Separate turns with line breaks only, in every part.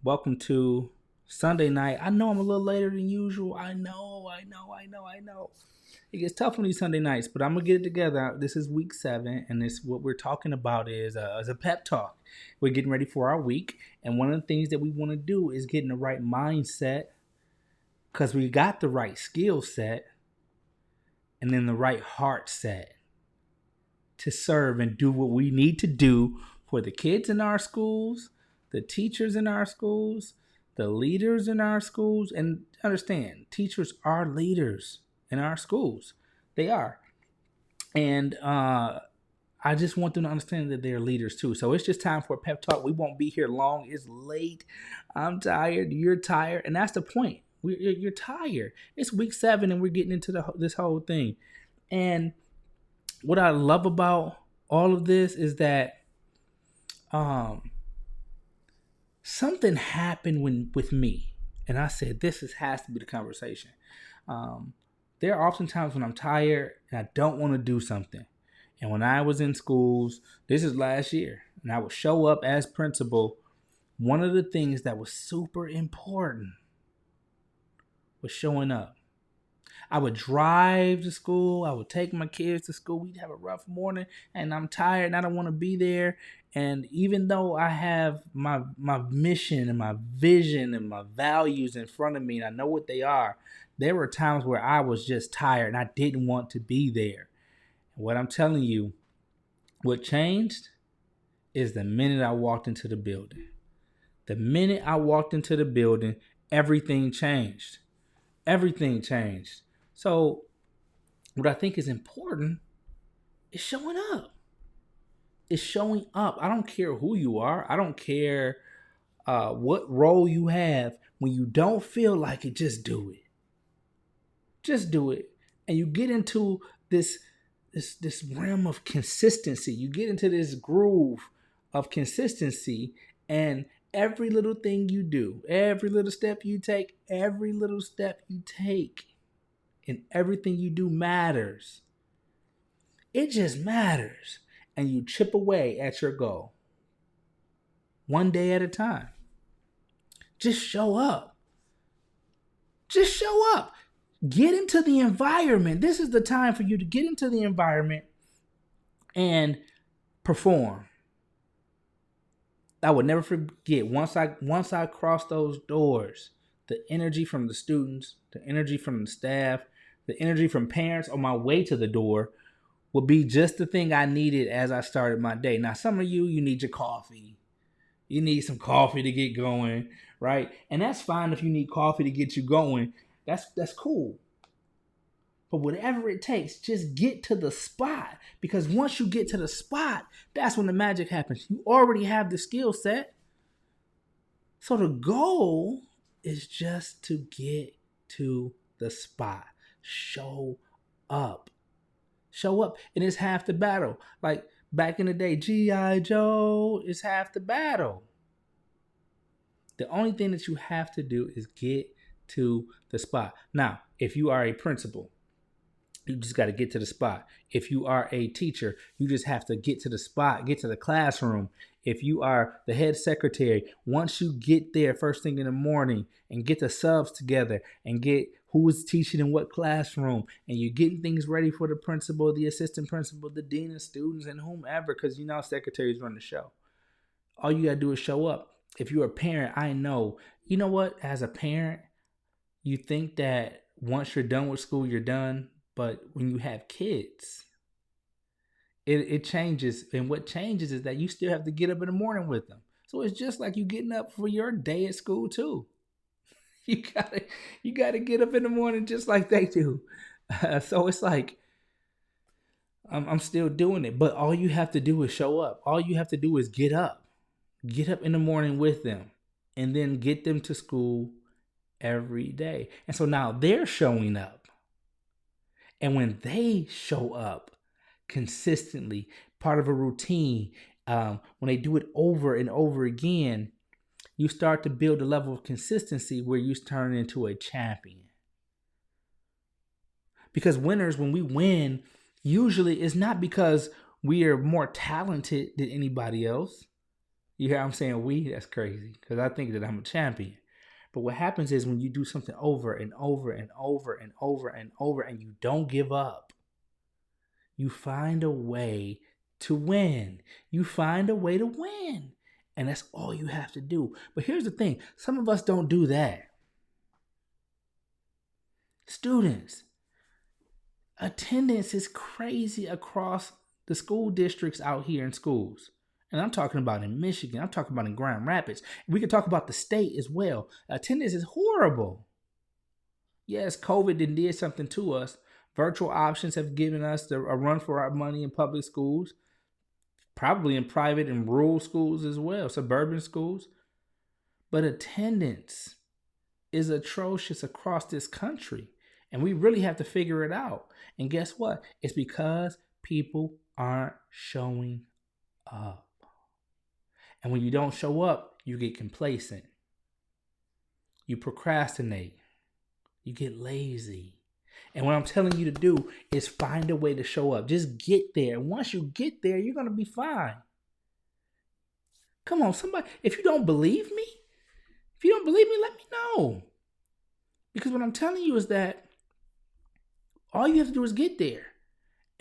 Welcome to Sunday night. I know I'm a little later than usual. I know. It gets tough on these Sunday nights, but I'm gonna get it together. This is week 7, and this what we're talking about is a pep talk. We're getting ready for our week, and one of the things that we want to do is get in the right mindset because we got the right skill set and then the right heart set to serve and do what we need to do for the kids in our schools, the teachers in our schools, the leaders in our schools. And understand, teachers are leaders in our schools. They are. And I just want them to understand that they're leaders too. So it's just time for a pep talk. We won't be here long. It's late. I'm tired. You're tired. And that's the point. You're tired. It's week 7 and we're getting into this whole thing. And what I love about all of this is that um, something happened with me, and I said has to be the conversation. Um, there are often times when I'm tired and I don't want to do something. And when I was in schools, this is last year, and I would show up as principal. One of the things that was super important was showing up. I would drive to school. I would take my kids to school. We'd have a rough morning, and I'm tired, and I don't want to be there. And even though I have my mission and my vision and my values in front of me, and I know what they are, there were times where I was just tired and I didn't want to be there. And what I'm telling you, what changed is the minute I walked into the building. The minute I walked into the building, everything changed. Everything changed. So, what I think is important is showing up. It's showing up. I don't care who you are. I don't care what role you have. When you don't feel like it, just do it. Just do it. And you get into this realm of consistency. You get into this groove of consistency, and every little thing you do, every little step you take, and everything you do matters. It just matters. And you chip away at your goal one day at a time. Just show up. Just show up. Get into the environment. This is the time for you to get into the environment and perform. I would never forget once I crossed those doors, the energy from the students, the energy from the staff, the energy from parents on my way to the door would be just the thing I needed as I started my day. Now, some of you need your coffee. You need some coffee to get going, right? And that's fine if you need coffee to get you going. That's cool. But whatever it takes, just get to the spot. Because once you get to the spot, that's when the magic happens. You already have the skill set. So the goal is just to get to the spot. Show up. Show up. And it's half the battle. Like back in the day, G.I. Joe is half the battle. The only thing that you have to do is get to the spot. Now, if you are a principal, you just got to get to the spot. If you are a teacher, you just have to get to the spot, get to the classroom. If you are the head secretary, once you get there first thing in the morning and get the subs together and get who is teaching in what classroom, and you're getting things ready for the principal, the assistant principal, the dean of students, and whomever, because you know secretaries run the show. All you got to do is show up. If you're a parent, I know. You know what? As a parent, you think that once you're done with school, you're done. But when you have kids, it changes. And what changes is that you still have to get up in the morning with them. So it's just like you getting up for your day at school too. You gotta get up in the morning just like they do. So it's like I'm still doing it, but all you have to do is show up. All you have to do is get up in the morning with them, and then get them to school every day. And so now they're showing up. And when they show up consistently, part of a routine, when they do it over and over again, you start to build a level of consistency where you turn into a champion. Because winners, when we win, usually it's not because we are more talented than anybody else. You hear what I'm saying? We, that's crazy because I think that I'm a champion. But what happens is when you do something over and over and over and over and over and you don't give up, you find a way to win. You find a way to win. And that's all you have to do. But here's the thing, some of us don't do that. Students, attendance is crazy across the school districts out here in schools. And I'm talking about in Michigan. I'm talking about in Grand Rapids. We can talk about the state as well. Attendance is horrible. Yes, COVID did something to us. Virtual options have given us a run for our money in public schools, probably in private and rural schools as well, suburban schools. But attendance is atrocious across this country. And we really have to figure it out. And guess what? It's because people aren't showing up. And when you don't show up, you get complacent. You procrastinate. You get lazy. And what I'm telling you to do is find a way to show up. Just get there. And once you get there, you're going to be fine. Come on, somebody. If you don't believe me, let me know. Because what I'm telling you is that all you have to do is get there.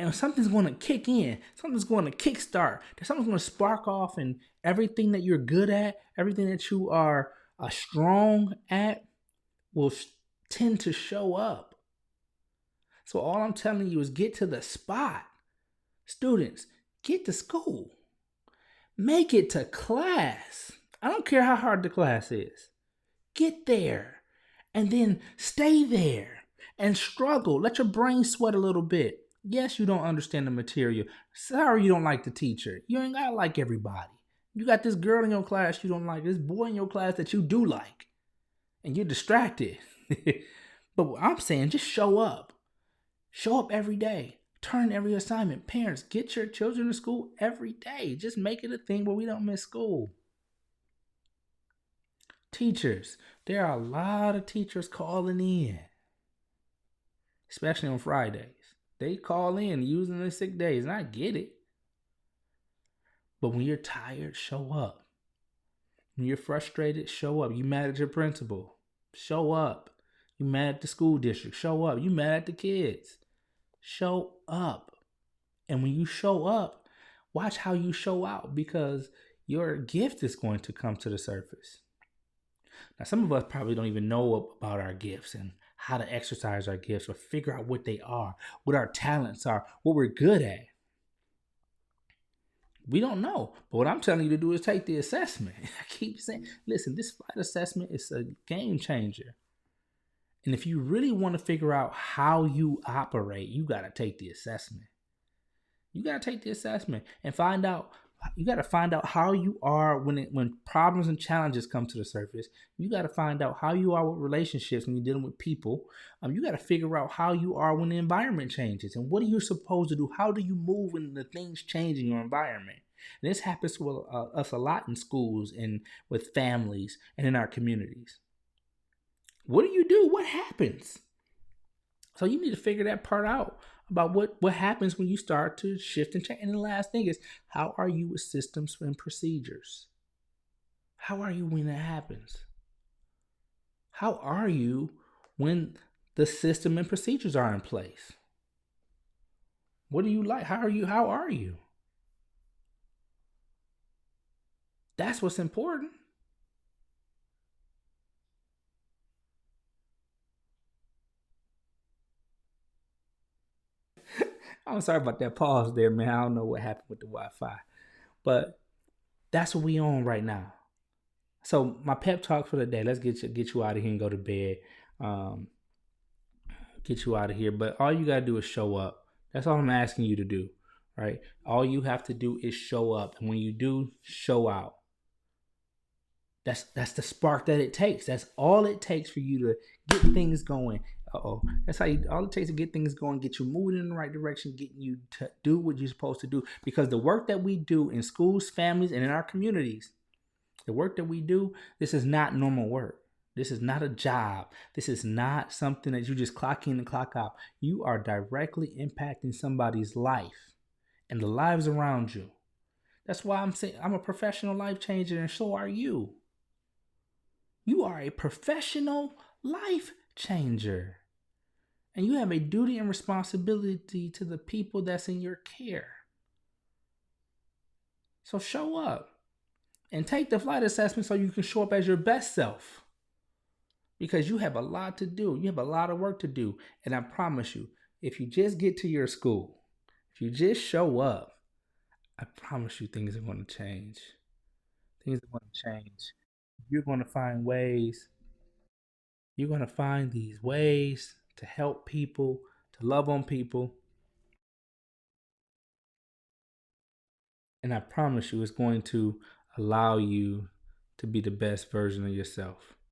And something's going to kick in. Something's going to kickstart. Something's going to spark off, and everything that you're good at, everything that you are strong at will tend to show up. So all I'm telling you is get to the spot. Students, get to school. Make it to class. I don't care how hard the class is. Get there and then stay there and struggle. Let your brain sweat a little bit. Yes, you don't understand the material. Sorry you don't like the teacher. You ain't gotta like everybody. You got this girl in your class you don't like, this boy in your class that you do like, and you're distracted. But what I'm saying, just show up. Show up every day. Turn every assignment. Parents, get your children to school every day. Just make it a thing where we don't miss school. Teachers, there are a lot of teachers calling in, especially on Fridays. They call in using their sick days, and I get it. But when you're tired, show up. When you're frustrated, show up. You mad at your principal, show up. You mad at the school district, show up. You mad at the kids, show up. And when you show up, watch how you show out, because your gift is going to come to the surface. Now, some of us probably don't even know about our gifts and how to exercise our gifts or figure out what they are, what our talents are, what we're good at. We don't know. But what I'm telling you to do is take the assessment. I keep saying, listen, this flight assessment is a game changer. And if you really want to figure out how you operate, you got to take the assessment. You got to take the assessment and find out. You got to find out how you are when problems and challenges come to the surface. You got to find out how you are with relationships when you're dealing with people. You got to figure out how you are when the environment changes, and what are you supposed to do? How do you move when the things change in your environment? And this happens to us a lot in schools and with families and in our communities. What do you do? What happens? So you need to figure that part out about what happens when you start to shift and change. And the last thing is, how are you with systems and procedures? How are you when that happens? How are you when the system and procedures are in place? What do you like? How are you? That's what's important. I'm sorry about that pause there, man. I don't know what happened with the Wi-Fi. But that's what we on right now. So my pep talk for the day. Let's get you out of here and go to bed. Get you out of here. But all you gotta do is show up. That's all I'm asking you to do, right? All you have to do is show up, and when you do, show out. That's the spark that it takes. That's all it takes for you to get things going. That's all it takes to get things going, get you moving in the right direction, getting you to do what you're supposed to do. Because the work that we do in schools, families, and in our communities, the work that we do, this is not normal work. This is not a job. This is not something that you just clock in and clock out. You are directly impacting somebody's life and the lives around you. That's why I'm saying I'm a professional life changer, and so are you. You are a professional life changer. And you have a duty and responsibility to the people that's in your care. So show up and take the flight assessment so you can show up as your best self. Because you have a lot to do. You have a lot of work to do. And I promise you, if you just get to your school, if you just show up, I promise you things are going to change. Things are going to change. You're going to find ways. You're going to find these ways to help people, to love on people. And I promise you, it's going to allow you to be the best version of yourself.